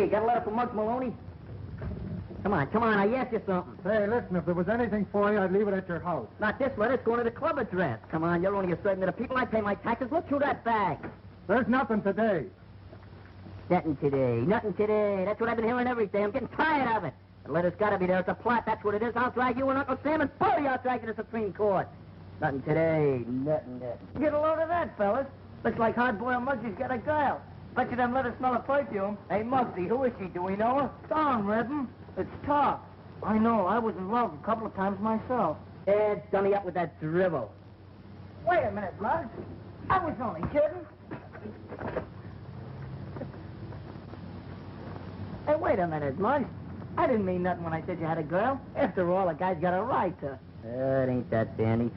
Hey, got a letter from Muggs Maloney? Come on, I asked you something. Hey, listen, if there was anything for you, I'd leave it at your house. Not this letter, it's going to the club address. Come on, you're only a servant of the people. I pay my taxes. Look through that bag. There's nothing today. Nothing today. That's what I've been hearing every day. I'm getting tired of it. The letter's got to be there. It's a plot, that's what it is. I'll drag you and Uncle Sam and both of you I'll drag you to the Supreme Court. Nothing today. Nothing. Get a load of that, fellas. Looks like hard-boiled Muggsy's got a girl. Bet you them letters smell of perfume. Hey, Muggsy, who is she? Do we know her? Dawn, Reverend. It's tough. I know. I was in love a couple of times myself. Ed, dummy up with that drivel. Wait a minute, Muggs. I was only kidding. Hey, wait a minute, Muggs. I didn't mean nothing when I said you had a girl. After all, a guy's got a right to. It ain't that dandy.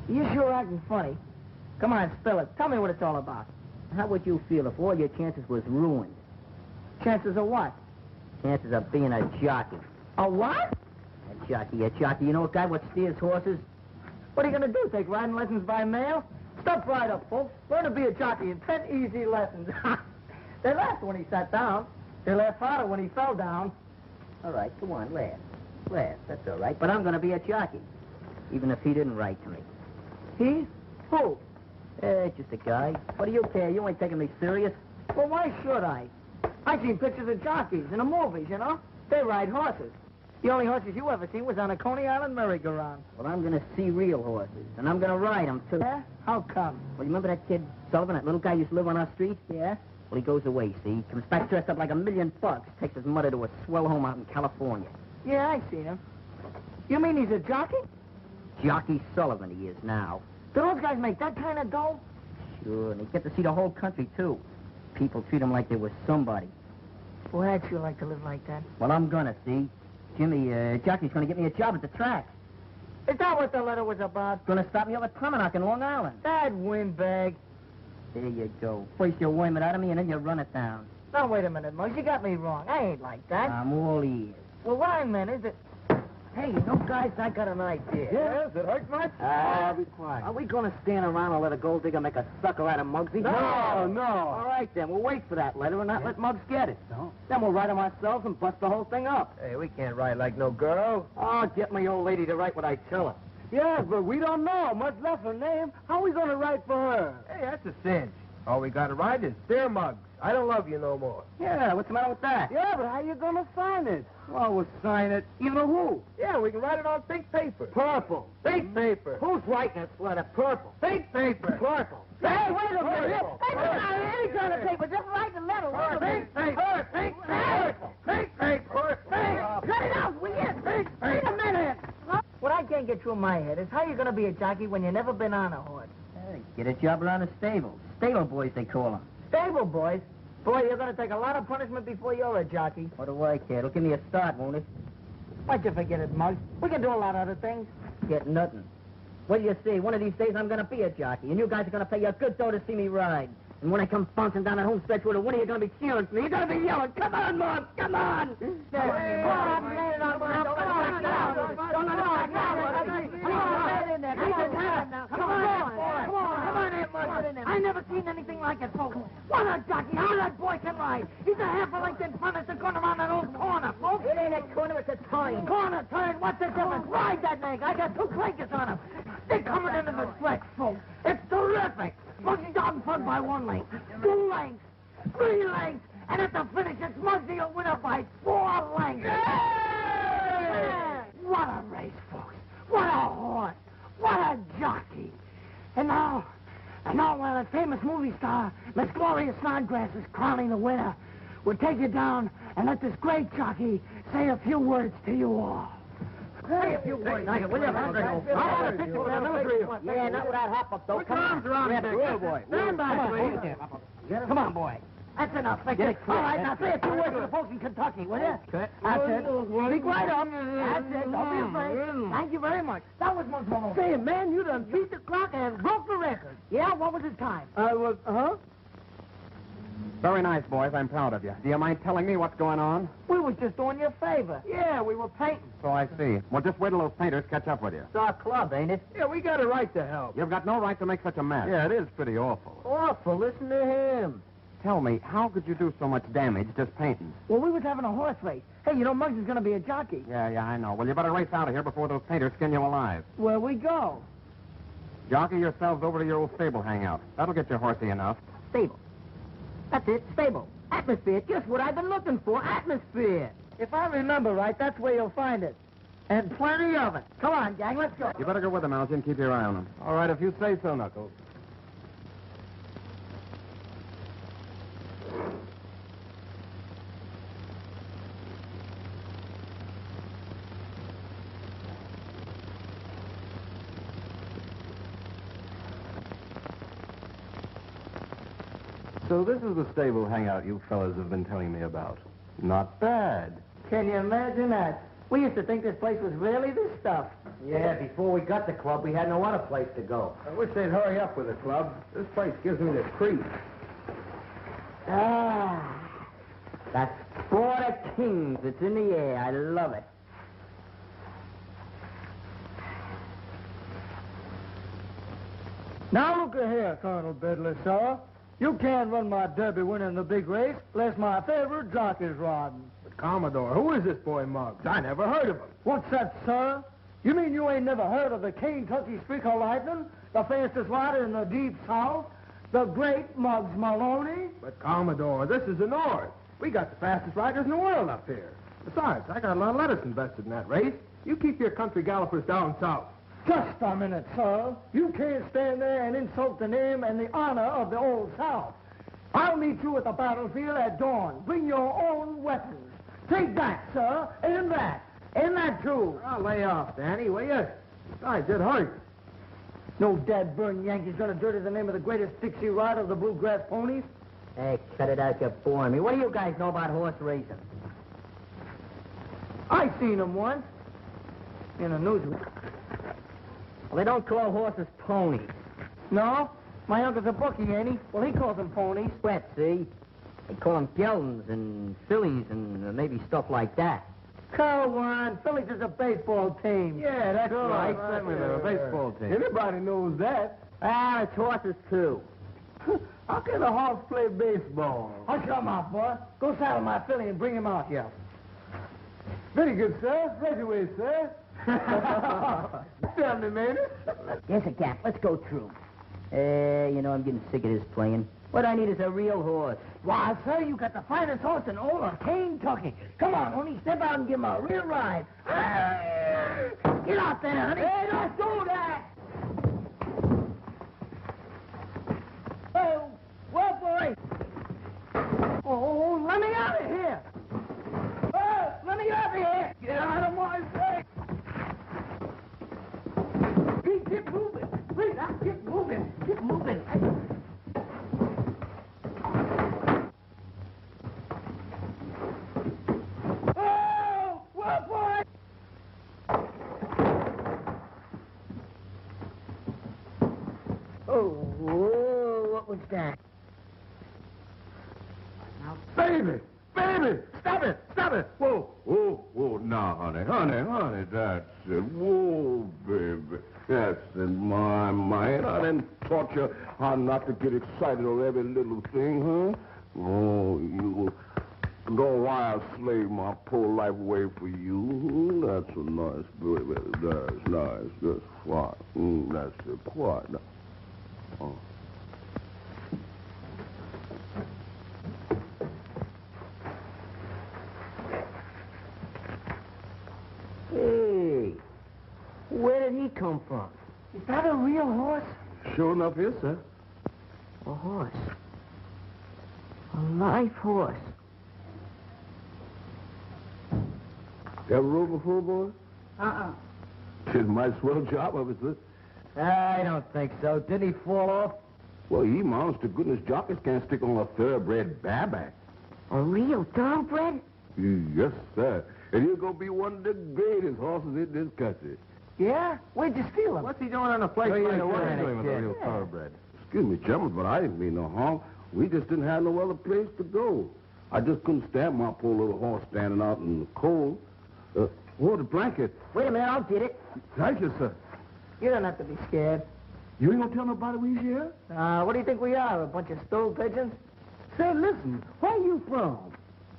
You sure acting funny. Come on, spill it. Tell me what it's all about. How would you feel if all your chances was ruined? Chances of what? Chances of being a jockey. A what? A jockey. You know a guy what steers horses? What are you going to do, take riding lessons by mail? Step right up, folks. Learn to be a jockey in 10 easy lessons. They laughed when he sat down. They laughed harder when he fell down. All right, come on, laugh. That's all right. But I'm going to be a jockey, even if he didn't write to me. He? Who? Just a guy. What do you care? You ain't taking me serious. Well, why should I? I've seen pictures of jockeys in the movies, you know? They ride horses. The only horses you ever seen was on a Coney Island merry-go-round. Well, I'm going to see real horses, and I'm going to ride them, too. Yeah? How come? Well, you remember that kid Sullivan, that little guy used to live on our street? Yeah? Well, he goes away, see? Comes back dressed up like $1,000,000. Takes his mother to a swell home out in California. Yeah, I've seen him. You mean he's a jockey? Jockey Sullivan he is now. Do those guys make that kind of dough? Sure, and they get to see the whole country, too. People treat him like they were somebody. Well, I'd sure like to live like that. Well, I'm gonna, see? Jimmy, Jockey's gonna get me a job at the track. Is that what the letter was about? Gonna stop me up at Promenade in Long Island. That windbag. There you go. First you worm it out of me, and then you run it down. Now, wait a minute, Muggs. You got me wrong. I ain't like that. I'm all ears. Well, what I meant is that... Hey, you know, guys, I got an idea. Yes, it hurt much? Be quiet. Are we gonna stand around and let a gold digger make a sucker out of Muggsy? No. All right, then. We'll wait for that letter and not let Muggs get it. No. Then we'll write him ourselves and bust the whole thing up. Hey, we can't write like no girl. I'll get my old lady to write what I tell her. Yes, but we don't know, much less her name. How are we going to write for her? Hey, that's a cinch. All we got to write is, Dear Muggs, I don't love you no more. Yeah, what's the matter with that? Yeah, but how you going to sign it? Oh, we'll sign it. Even a who? Yeah, we can write it on pink paper. Purple. Pink paper. Who's writing this letter? Purple. Pink paper. Purple. Hey, wait a minute. Purple. Hey, any kind of paper. Just write the letter. Pink paper. Pink paper. Pink paper. Cut it out, will you? Wait a minute. What I can't get through my head is how you going to be a jockey when you never been on a horse. Hey, get a job around the stables. Stable boys, they call them. Stable boys? Boy, you're going to take a lot of punishment before you're a jockey. What do I care? It'll give me a start, won't it? Why'd you forget it, Muggs? We can do a lot of other things. Get nothing. Well, you see, one of these days I'm going to be a jockey, and you guys are going to pay a good dough to see me ride. And when I come bouncing down that home stretch with a winner, you're going to be cheering for me. You're going to be yelling, come on, Muggs, come on! I never seen anything like it, folks. What a jockey! How that boy can ride! He's a half a length in front of the corner around that old corner, folks. It ain't a corner, it's a turn. Corner, turn, what's the difference? Ride that nag. I got 2 clankers on him. They're coming into the stretch, folks. It's terrific. Muggsy's out in front by 1 length, 2 lengths, 3 lengths, and at the finish, it's Muggsy a winner by 4 lengths. Yeah! What a race, folks. What a horse. What a jockey. And now, while that famous movie star, Miss Gloria Snodgrass, is crowning the winner, we'll take you down and let this great jockey say a few words to you all. Say a few words. Will you? Yeah, not without hop up, though. Come on. Grab it, real boy. Stand by, please. Come on, boy. That's enough. All right, now say a few words to the folks in Kentucky, will you? That's it. Speak right up. That's it. Don't be afraid. Thank you very much. That was Muggs Maloney. Say, man, you done beat the clock and broke the record. Yeah? What was his time? Very nice, boys. I'm proud of you. Do you mind telling me what's going on? We was just doing you a favor. Yeah, we were painting. So I see. Well, just wait till those painters catch up with you. It's our club, ain't it? Yeah, we got a right to help. You've got no right to make such a mess. Yeah, it is pretty awful. Awful. Listen to him. tell me, how could you do so much damage just painting? Well, we was having a horse race. Hey, you know, Muggs is going to be a jockey. Yeah, I know. Well, you better race out of here before those painters skin you alive. Where we go? Jockey yourselves over to your old stable hangout. That'll get you horsey enough. Stable. That's it, stable. Atmosphere, just what I've been looking for, atmosphere. If I remember right, that's where you'll find it. And plenty of it. Come on, gang, let's go. You better go with them, Algy, and keep your eye on them. All right, if you say so, Knuckles. So this is the stable hangout you fellas have been telling me about. Not bad. Can you imagine that? We used to think this place was really this stuff. Yeah, before we got the club, we had no other place to go. I wish they'd hurry up with the club. This place gives me the creeps. Ah, that's Sport of Kings. It's in the air. I love it. Now look here, Colonel Bedley, sir. You can't run my derby winning the big race unless my favorite jockey's riding. But Commodore, who is this boy Muggs? I never heard of him. What's that, sir? You mean you ain't never heard of the Kentucky Streaker Lightning, the fastest rider in the deep south, the great Muggs Maloney? But Commodore, this is the North. We got the fastest riders in the world up here. Besides, I got a lot of lettuce invested in that race. You keep your country gallopers down south. Just a minute, sir. You can't stand there and insult the name and the honor of the Old South. I'll meet you at the battlefield at dawn. Bring your own weapons. Take that, sir, and that. And that, too. I'll lay off, Danny, will you? Besides, it hurts. No dad-burn Yankee's gonna dirty the name of the greatest Dixie rider of the bluegrass ponies. Hey, cut it out, you're boring me. What do you guys know about horse racing? I seen him once. In a newsroom. Well, they don't call horses ponies. No? My uncle's a bookie, ain't he? Well, he calls them ponies. Wet, see? They call them geldings and fillies and maybe stuff like that. Come on, Phillies is a baseball team. Yeah, that's right. Certainly, they're a baseball team. Everybody knows that. Ah, it's horses, too. How can a horse play baseball? Oh, come on, boy. Go saddle my filly and bring him out here. Very good, sir. Right away, sir. Tell me, man. Yes, a Cap. Let's go through. You know, I'm getting sick of this playing. What I need is a real horse. Why, sir, you got the finest horse in all of Kentucky. Come on, honey, step out and give him a real ride. Get out there, honey. Hey, don't do that. Oh, well, boy. Oh, let me out of here. Oh, let me out of here. Get out of my way. Keep moving. Please, now, keep moving. Keep moving. Oh, well, boy. Oh, whoa, what was that? Baby! Baby! Stop it! Stop it! Whoa, whoa, whoa, now, honey, that's it. Whoa, baby. That's in my mind. I didn't taught you how not to get excited over every little thing, huh? Oh, you go wild slave my poor life away for you. That's a nice baby. That's nice. That's fine. That's it. Quiet. Oh. Hey, where did he come from? Is that a real horse? Sure enough, yes, sir. A horse. A live horse. You ever rode before, boy? Did my swell job of it, sir. I don't think so. Didn't he fall off? Well, ye honest to goodness jockeys can't stick on a thoroughbred bareback. A real thoroughbred? Yes, sir. And he'll go be one of the greatest horses in this country. Yeah? Where'd you steal him? What's he doing on a place What like are that? you doing with a real thoroughbred? Excuse me, gentlemen, but I didn't mean no harm. We just didn't have no other place to go. I just couldn't stand my poor little horse standing out in the cold. The blanket. Wait a minute, I'll get it. Thank you, sir. You don't have to be scared. You ain't gonna tell nobody we's here? What do you think we are, a bunch of stool pigeons? Say, listen, where you from?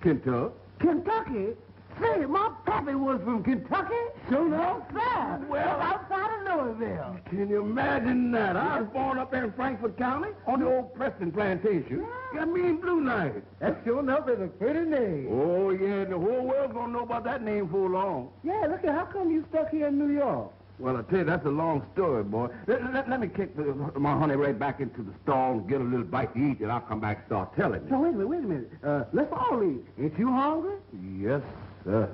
Kentucky. Kentucky? Say, my pappy was from Kentucky. Sure No, sir. Well, outside of Louisville. Can you imagine that? I was born up there in Frankfort County on the old Preston plantation. Got me in Blue Knight. That sure enough is a pretty name. Oh, yeah, the whole world's gonna know about that name for long. Yeah, look at how come you stuck here in New York? Well, I tell you, that's a long story, boy. Let me kick my honey right back into the stall and get a little bite to eat, and I'll come back and start telling you. No, wait a minute. Let's all eat. Ain't you hungry? Yes, sir.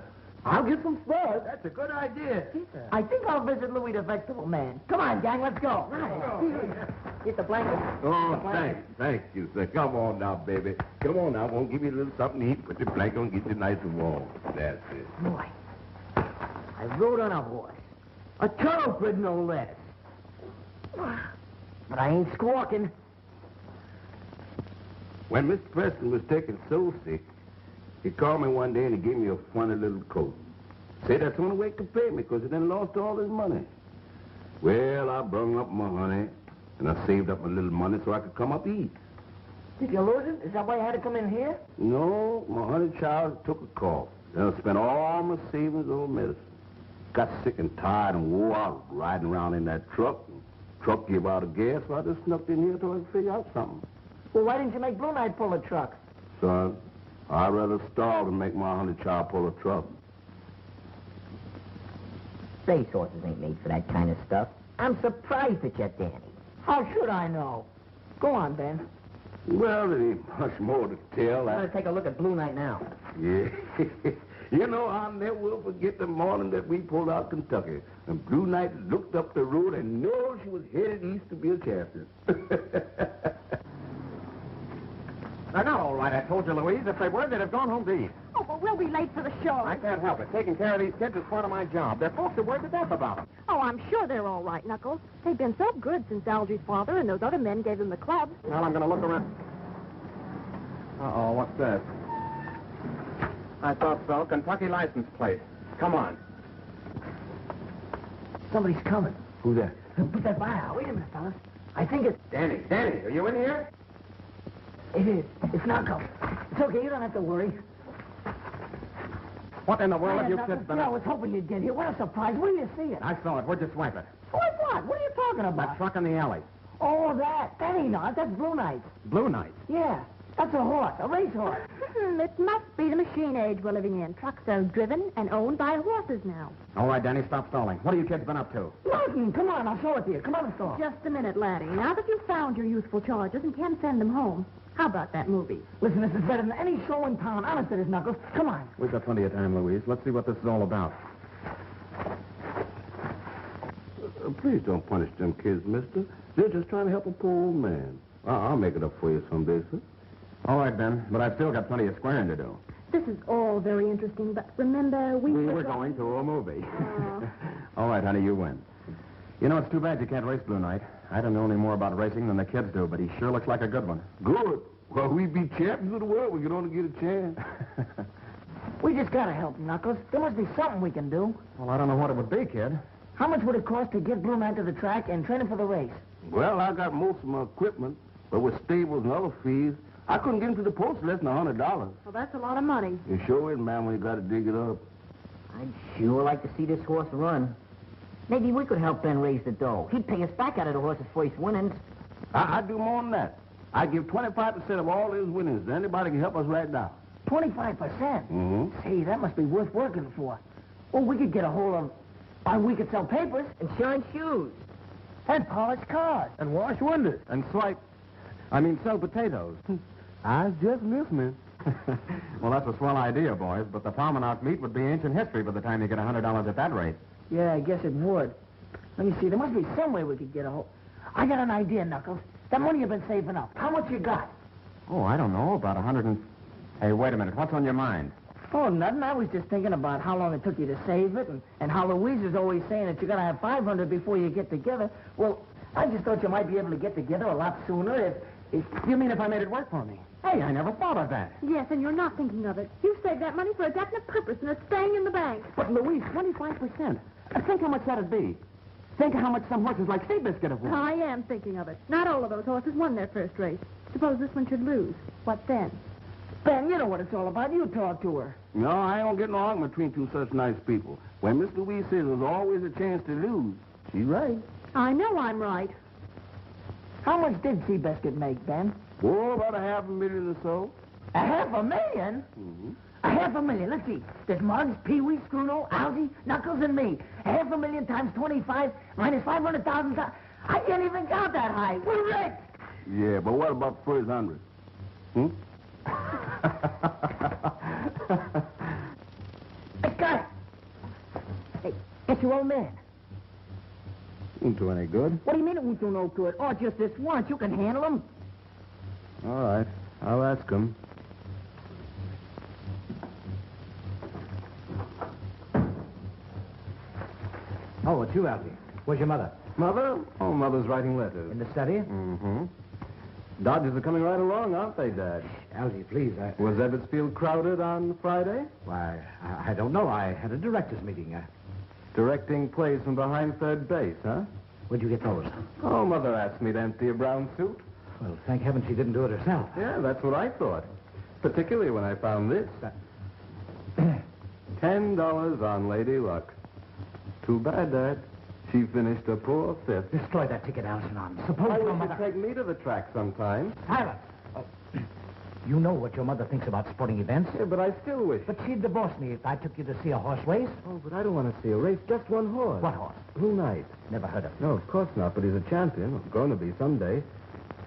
I'll get some spuds. That's a good idea. I think I'll visit Louis the Vegetable Man. Come on, gang, let's go. Get the blanket. Oh, thank you, sir. Come on now, baby. Come on now. Won't give you a little something to eat. Put your blanket on, get you nice and warm. That's it. Boy, I rode on a horse. A thoroughbred, no less. But I ain't squawking. When Mr. Preston was taken so sick, he called me one day and he gave me a funny little coat. Said that's the only way he could pay me because he done lost all his money. Well, I brung up my honey and I saved up a little money so I could come up eat. Did you lose it? Is that why you had to come in here? No, my honey child took a cough. Then I spent all my savings on medicine. Got sick and tired and wore out riding around in that truck. Truck gave out of gas, so I just snuck in here till I could figure out something. Well, why didn't you make Blue Knight pull a truck? Son, I'd rather starve than make my honey child pull a truck. Race horses ain't made for that kind of stuff. I'm surprised at you, Danny. How should I know? Go on, Ben. Well, there ain't much more to tell. I'm going to take a look at Blue Knight now. Yeah. You know, I'll never will forget the morning that we pulled out Kentucky. And Blue Knight looked up the road and knew she was headed east to be a champion. They're not all right, I told you, Louise. If they were, they'd have gone home to eat. Oh, but we'll be late for the show. I can't help it. Taking care of these kids is part of my job. Their folks are worried to death about them. Oh, I'm sure they're all right, Knuckles. They've been so good since Algy's father and those other men gave them the club. Well, I'm going to look around. Uh-oh, what's this? I thought so. Kentucky license plate. Come on. Somebody's coming. Who's that? Put that by out. Wait a minute, fellas. I think it's... Danny, are you in here? It is. It's Knuckles. It's okay. You don't have to worry. What in the world have you Knuckles, kids been I up? was hoping you'd get here. What a surprise. Where did you see it? I saw it. Where'd you swipe it? What? What are you talking That about? truck in the alley. Oh, that. That ain't not. That's Blue Knight. Blue Knight. Yeah. That's a horse. A racehorse. It must be the machine age we're living in. Trucks are driven and owned by horses now. All right, Danny, stop stalling. What have you kids been up to? Nothing. Come on. I'll show it to you. Come on, let's go. Just a minute, laddie. Now that you've found your youthful charges and can send them home, how about that movie? Listen, this is better than any show in town. Honest it is, Knuckles. Come on. We've got plenty of time, Louise. Let's see what this is all about. Please don't punish them kids, mister. They're just trying to help a poor old man. I'll make it up for you someday, sir. All right, Ben, but I've still got plenty of squaring to do. This is all very interesting, but remember, we We were going to a movie. All right, honey, you win. You know, it's too bad you can't race Blue Knight. I don't know any more about racing than the kids do, but he sure looks like a good one. Good. Well, we'd be champions of the world. We could only get a chance. We just gotta help him, Knuckles. There must be something we can do. Well, I don't know what it would be, kid. How much would it cost to get Blue Knight to the track and train him for the race? Well, I got most of my equipment, but with stables and other fees, I couldn't get him to the post less than $100. Well, that's a lot of money. You sure is, man, when you got to dig it up. I'd sure like to see this horse run. Maybe we could help Ben raise the dough. He'd pay us back out of the horse's first winnings. I'd do more than that. I'd give 25% of all his winnings to anybody who can help us right now. 25%? Mm-hmm. Say, that must be worth working for. Well, we could get a hold of... we could sell papers. And shine shoes. And polish cars. And wash windows. And sell potatoes. I was just listening. Well, that's a swell idea, boys, but the farming out meat would be ancient history by the time you get $100 at that rate. Yeah, I guess it would. Let me see. There must be some way we could get a hold... I got an idea, Knuckles. That money you've been saving up. How much you got? Oh, I don't know, about 100 and... Hey, wait a minute. What's on your mind? Oh, nothing. I was just thinking about how long it took you to save it, and how Louise is always saying that you're going to have 500 before you get together. Well, I just thought you might be able to get together a lot sooner if... You mean if I made it work for me? Hey, I never thought of that. Yes, and you're not thinking of it. You've saved that money for a definite purpose, and it's staying in the bank. But, Louise, 25%. Think how much that'd be. Think of how much some horses like Seabiscuit have won. I am thinking of it. Not all of those horses won their first race. Suppose this one should lose. What then? Ben, you know what it's all about. You talk to her. No, I don't get no argument between two such nice people. When Miss Louise says there's always a chance to lose, she's right. I know I'm right. How much did Seabiscuit make, Ben? Oh, about $500,000 or so. $500,000? Mm-hmm. $500,000. Let's see. There's Muggs, Pee-wee, Scruno, Algy, Knuckles, and me. $500,000 times 25 minus 500,000. I can't even count that high. We're rich. Yeah, but what about the first 100? Hmm? Hey, got it. Hey, get your old man. Won't do any good. What do you mean it won't do no good? Oh, just this once. You can handle him. All right. I'll ask him. Oh, it's you, Alfie. Where's your mother? Mother? Oh, Mother's writing letters. In the study? Mm-hmm. Dodgers are coming right along, aren't they, Dad? Alfie, please. Was Ebbetsfield crowded on Friday? Why, I don't know. I had a director's meeting. Directing plays from behind third base, huh? Where'd you get those? Oh, Mother asked me to empty a brown suit. Well, thank heaven she didn't do it herself. Yeah, that's what I thought. Particularly when I found this. $10 on Lady Luck. Too bad, Dad. She finished a poor fifth. Destroy that ticket, Allison. Suppose Why your would you mother... take me to the track sometime? Silence! Oh. You know what your mother thinks about sporting events. Yeah, but I still wish. But she'd divorce me if I took you to see a horse race. Oh, but I don't want to see a race. Just one horse. What horse? Blue Knight. Never heard of him. No, of course not, but he's a champion. Or going to be someday.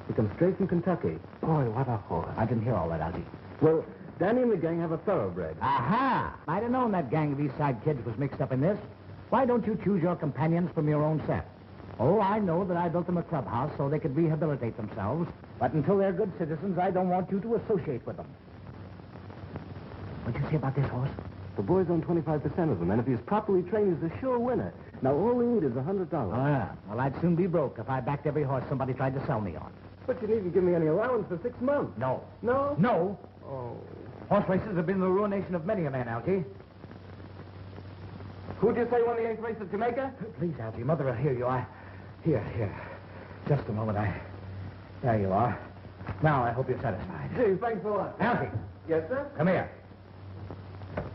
He comes straight from Kentucky. Boy, what a horse. I didn't hear all that, Algy. Well, Danny and the gang have a thoroughbred. Aha! I'd have known that gang of East Side kids was mixed up in this. Why don't you choose your companions from your own set? Oh, I know that I built them a clubhouse so they could rehabilitate themselves. But until they're good citizens, I don't want you to associate with them. What'd you say about this horse? The boys own 25% of them, and if he's properly trained, he's a sure winner. Now, all we need is $100. Oh, yeah. Well, I'd soon be broke if I backed every horse somebody tried to sell me on. But you needn't give me any allowance for 6 months. No. No? No. Oh. Horse races have been the ruination of many a man, Algy. Who'd you say won the 8th race at Jamaica? Please, Algy, Mother will hear you. Here. Just a moment. There you are. Now, I hope you're satisfied. Gee, thanks a lot. Algy, Yes, sir? come here.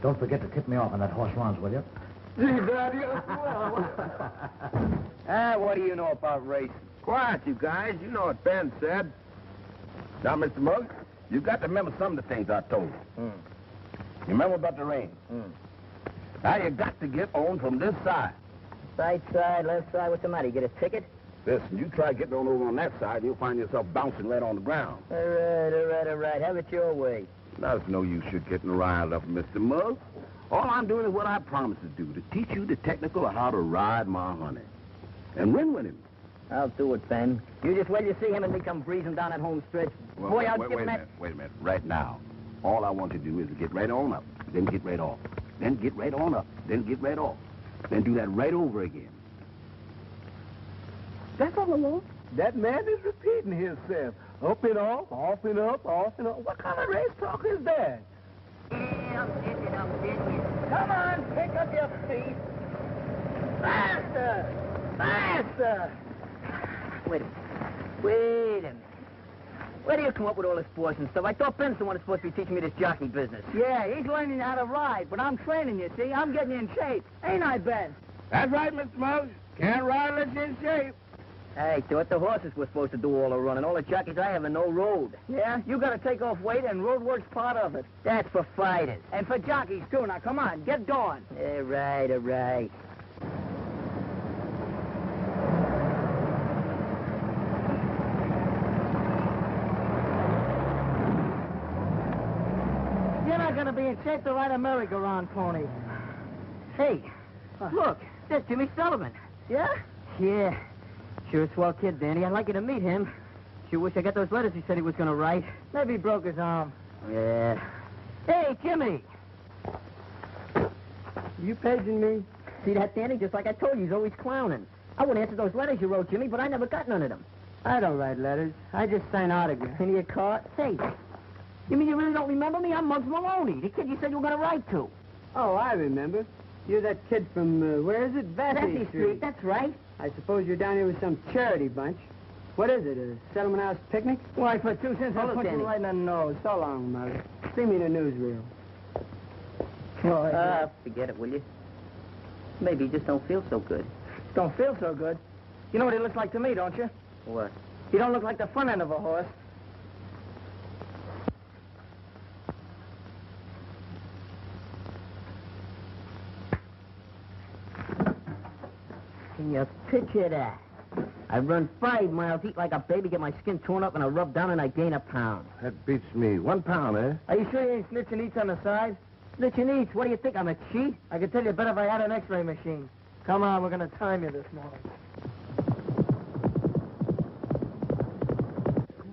Don't forget to tip me off on that horse Ron's, will you? Gee, Dad, you're swell. What do you know about racing? Quiet, you guys. You know what Ben said. Now, Mr. Muggs, you've got to remember some of the things I told you. You remember about the rain? Now, you got to get on from this side. Right side, left side, what's the matter? You get a ticket? Listen, you try getting on over on that side, and you'll find yourself bouncing right on the ground. All right. Have it your way. Now, it's no use you getting riled up, Mr. Muggs. All I'm doing is what I promised to do, to teach you the technical of how to ride my honey. And win with him. I'll do it, Ben. You just wait till you see him and me come breezing down that home stretch. Well, Boy, I'll wait give a him that... minute. Wait a minute. Right now, all I want to do is to get right on up, then get right off. Then get right on up, then get right off. Then do that right over again. That's all I want. That man is repeating himself. Up and off and up, off and up. What kind of race talk is that? Yeah, I'm getting. Come on, pick up your feet. Faster! Wait a minute. Where do you come up with all this sports and stuff? I thought Ben's the one that's supposed to be teaching me this jockey business. Yeah, he's learning how to ride, but I'm training you, see? I'm getting you in shape. Ain't I, Ben? That's right, Mr. Muggs. Can't ride unless you're in shape. Hey, thought the horses were supposed to do all the running. All the jockeys I have are no road. Yeah, you gotta take off weight, and road work's part of it. That's for fighters. And for jockeys, too. Now, come on, get going. All right. You're not gonna be in shape to ride a merry-go-round pony. Hey, look, there's Jimmy Sullivan. Yeah? Yeah. Sure a swell kid, Danny. I'd like you to meet him. Sure wish I got those letters he said he was going to write. Maybe he broke his arm. Yeah. Hey, Jimmy! You paging me? See that, Danny? Just like I told you, he's always clowning. I would answer those letters you wrote, Jimmy, but I never got none of them. I don't write letters. I just sign autographs. Any of your card? Hey, you mean you really don't remember me? I'm Muggs Maloney, the kid you said you were going to write to. Oh, I remember. You're that kid from, where is it? Vesey Street, that's right. I suppose you're down here with some charity bunch. What is it, a settlement house picnic? Why, for 2 cents, I'll put you right in the nose. So long, Mother. See me in the newsreel. Forget it, will you? Maybe you just don't feel so good. Don't feel so good. You know what he looks like to me, don't you? What? He don't look like the front end of a horse. Can you picture that? I run 5 miles, eat like a baby, get my skin torn up, and I rub down and I gain a pound. That beats me. 1 pound, eh? Are you sure you ain't snitching eats on the side? Snitching eats, what do you think, I'm a cheat? I could tell you better if I had an x-ray machine. Come on, we're going to time you this morning.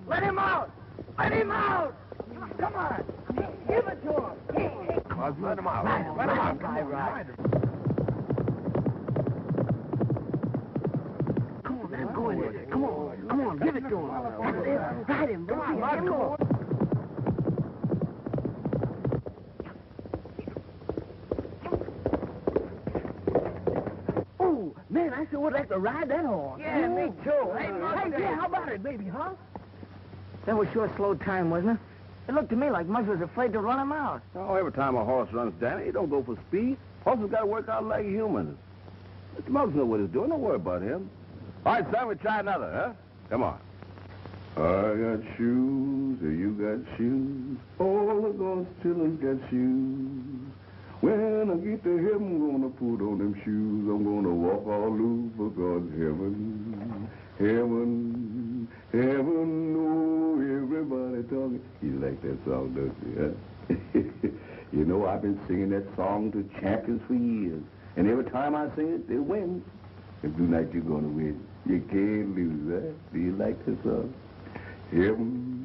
Let him out! Let him out! Come on! Give it to him! Let him out. Let him out. Right. Come on, man, go in there. Come on, give it to him. Ride him, come on. Oh, man, I sure would like to ride that horse. Yeah, me too. Hey, yeah, how about it, baby, huh? That was sure slow time, wasn't it? It looked to me like Muggs was afraid to run him out. Oh, every time a horse runs, Danny, he don't go for speed. Horses got to work out like humans. Mr. Muggs knows what he's doing. Don't worry about him. All right, son, we try another, huh? Come on. I got shoes, you got shoes. All the God's children got shoes. When I get to heaven, I'm gonna put on them shoes. I'm gonna walk all over God's heaven. Heaven, heaven, oh, everybody talking. You like that song, don't you, huh? You know, I've been singing that song to champions for years. And every time I sing it, they win. And tonight you're gonna win. You can't lose, huh? Do you like this song? Heaven,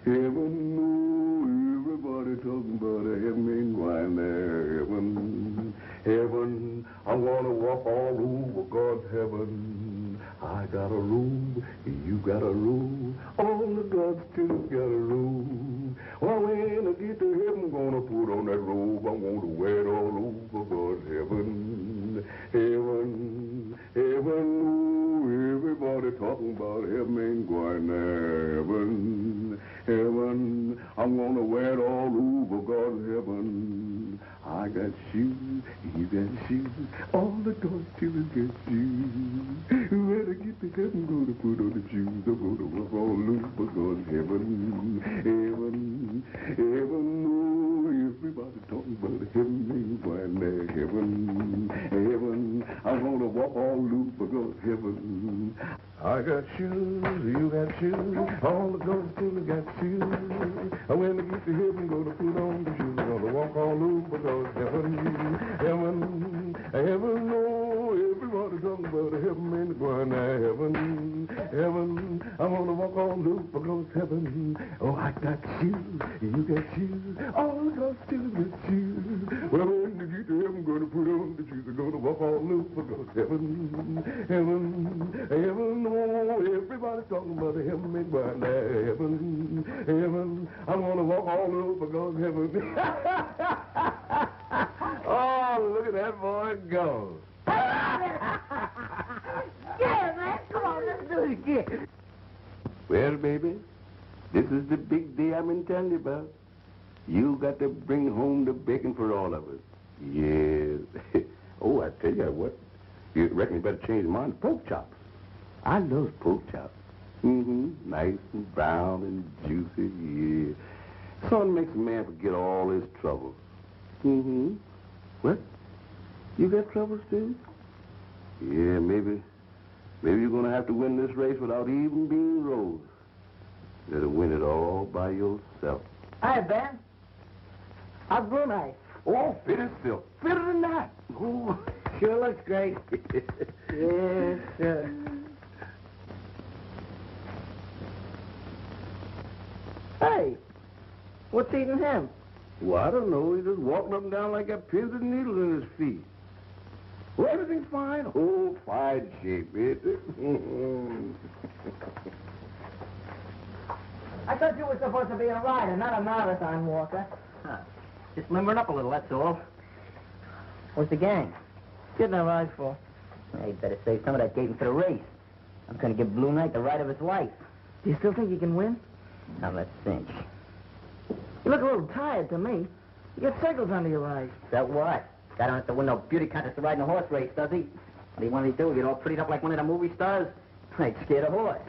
heaven, oh, everybody talking about a heaven ain't going there. Heaven, heaven, I want to walk all over God's heaven. I got a room, you got a room, all the God's children got a room. Well, when I get to heaven, I'm gonna put on that robe. I'm gonna wear it all over God's heaven. Heaven, heaven, oh, everybody talking about heaven ain't going there. Heaven, heaven, I'm gonna wear it all over God's heaven. I got shoes, you got shoes, all the God's children get shoes. When I get to heaven, I'm gonna put on the shoes. I'm gonna walk all over God's heaven. Heaven, heaven, oh, everybody talking about heaven ain't going there. Heaven, heaven, I'm gonna walk all over God's heaven. I got shoes, you got shoes, all the God's children got shoes. When I get to heaven, I'm gonna put on the shoes. I'm gonna walk all over God's heaven. Heaven, heaven, oh, everybody talking about heaven ain't going there. Heaven, heaven, I'm gonna walk all over God's heaven. Oh, I got shoes, you got shoes, all the God's children got shoes. Well, when I get to heaven, I'm gonna put on the shoes. I'm gonna walk all over God's heaven. Heaven, heaven, oh, everybody talking about heaven ain't going there. Heaven, heaven, I'm gonna walk all over God's heaven. Oh, look at that boy go. Yeah, man, come on, let's do it again. Well, baby, this is the big day I've been telling you about. You got to bring home the bacon for all of us. Yes. Oh, I tell you what, you reckon you better change mine to pork chops. I love pork chops. Mm-hmm. Nice and brown and juicy, yeah. Something makes a man forget all his troubles. Mm-hmm. What? You got troubles, too? Yeah, maybe you're going to have to win this race without even being rode. You better win it all by yourself. Hi, Ben. How's Brunei? Oh, fit as silk. Fitter than that. Oh, sure looks great. Yes, sir. Hey, what's eating him? Well, I don't know. He's just walking up and down like got pins and needles in his feet. Well, everything's fine. Oh, fine shape, ain't it? I thought you were supposed to be a rider, not a marathon walker. Just limbering up a little, that's all. Where's the gang? Getting a rifle. Hey, you better save some of that gaiting for the race. I'm going to give Blue Knight the ride of his life. Do you still think you can win? Now let's cinch. You look a little tired to me. You got circles under your eyes. So what? Guy don't have to win no beauty contest to ride in a horse race, does he? What do you want me to do? Get all prettied up like one of the movie stars? I'd scare the horse.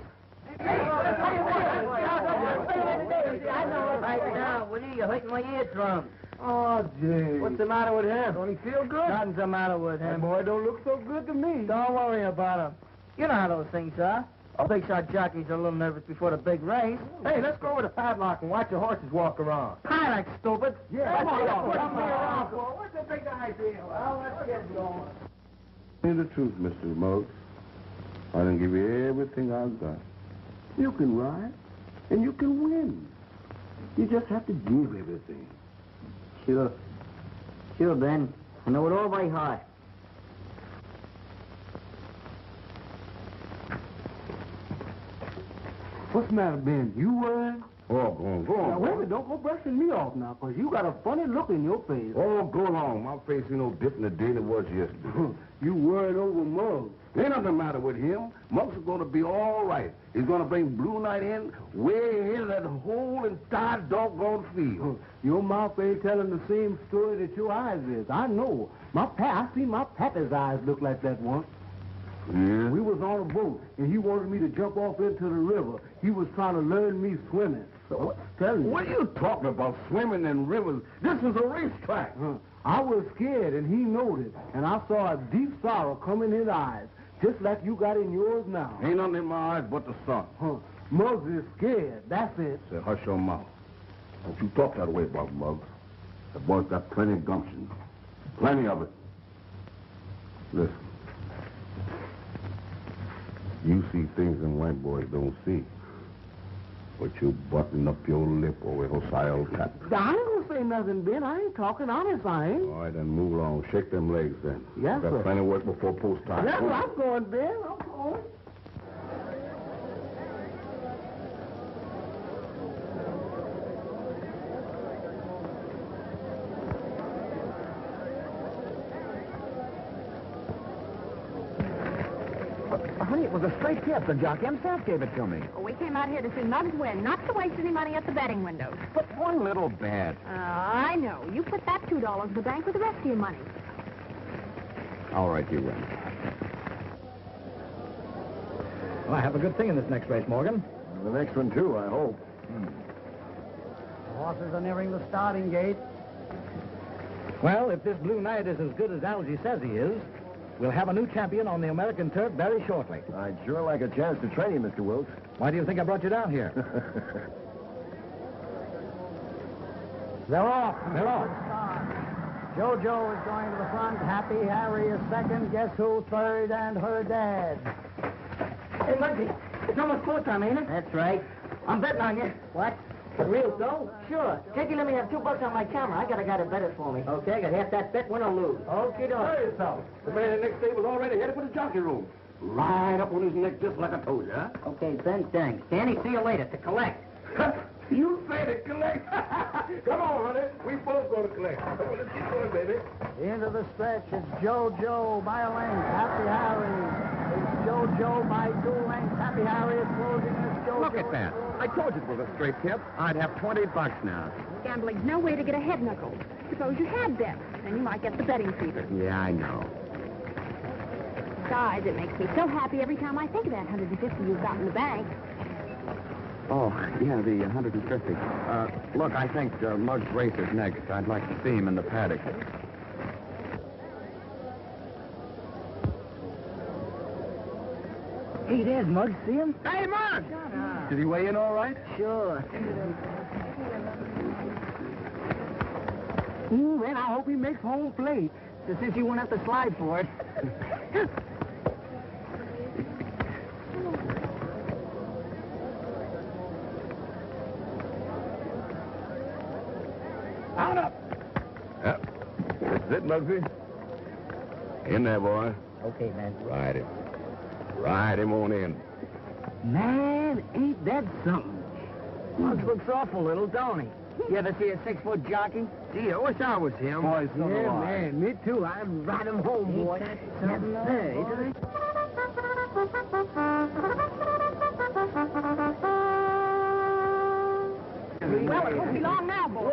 Right now, Willie, you're hurting my eardrums. Oh, gee. What's the matter with him? Don't he feel good? Nothing's the matter with That him. boy don't look so good to me. Don't worry about him. You know how those things are. Big shot jockeys are a little nervous before the big race. Hey, let's go over to Padlock and watch the horses walk around. Paddock, stupid. Yeah, Come on, come on. What's the big idea? Well, let's get going. Tell me the truth, Mr. Muggs. I done give you everything I've got. You can ride, and you can win. You just have to give everything. Sure. Sure, Ben. I know it all by heart. What's the matter, Ben? You worried? Oh, go on, go on. Now, wait a minute. Don't go brushing me off now, because you got a funny look in your face. Oh, go along. My face ain't no different today than it was yesterday. You worried over Muggs. Ain't nothing the matter with him. Muggs is going to be all right. He's going to bring Blue Knight in way ahead of that whole entire doggone field. Your mouth ain't telling the same story that your eyes is. I know. I seen my pappy's eyes look like that once. Yeah? We was on a boat, and he wanted me to jump off into the river. He was trying to learn me swimming. So, tell me. What are you talking about, swimming in rivers? This is a racetrack. I was scared, and he knowed it. And I saw a deep sorrow come in his eyes, just like you got in yours now. Ain't nothing in my eyes but the sun. Muggs is scared. That's it. Say, hush your mouth. Don't you talk that way about Muggs. The boy's got plenty of gumption. Plenty of it. Listen. You see things them white boys don't see. But you button up your lip over Hosea old cat. I ain't gonna say nothing, Ben. I ain't talking honest, I ain't. All right, then move along. Shake them legs, then. Yes, Got sir. plenty of work before post time. That's where I'm going, Ben. I'm going. Honey, it was a straight tip. The jockey himself gave it to me. We came out here to see Muggs win, not to waste any money at the betting windows. But one little bet. I know. You put that $2 in the bank with the rest of your money. All right, you win. Well, I have a good thing in this next race, Morgan. The next one, too, I hope. The horses are nearing the starting gate. Well, if this Blue Knight is as good as Algie says he is, we'll have a new champion on the American turf very shortly. I'd sure like a chance to train you, Mr. Wilkes. Why do you think I brought you down here? They're off. They're off. JoJo is going to the front. Happy Harry is second. Guess who third? And her dad. Hey, Muggsy, it's almost full time, ain't it? That's right. I'm betting on you. What? For real, though? Sure. Can't you let me have $2 on my camera? I got a guy to bet it for me. Okay, I got half that bet, win or lose. Okay, doke. yourself. The man in the next table's already headed for the jockey room. Right up on his neck, just like I told you, huh? Okay, Ben, thanks. Danny, see you later. To collect. You say to collect. Come on, honey. We both going to collect. Come on, let's get going, baby. Into the stretch. It's JoJo by a length. Happy Harry. It's JoJo by 2 lengths. Happy Harry is closing. It's JoJo. Look at that. I told you it was a straight tip. I'd have $20 now. Gambling's no way to get a head knuckle. Suppose you had bet. Then you might get the betting fever. Yeah, I know. Besides, it makes me so happy every time I think of that 150 you've got in the bank. Oh, yeah, the 150. Look, I think Muggs race is next. I'd like to see him in the paddock. Hey, there's Muggs. See him? Hey, Muggs! Did he weigh in all right? Sure. Man, I hope he makes home plate. Since he won't have to slide for it. Out up. Yep. That's it, Muggsy. In there, boy. Okay, man. Ride him. Ride him on in. Man, ain't that something? Muggs looks awful little, don't he? You ever see a 6-foot jockey? Gee, I wish I was him. Boy, so do I. me too. I'd ride him home, boy. Well, it won't be long now, boy.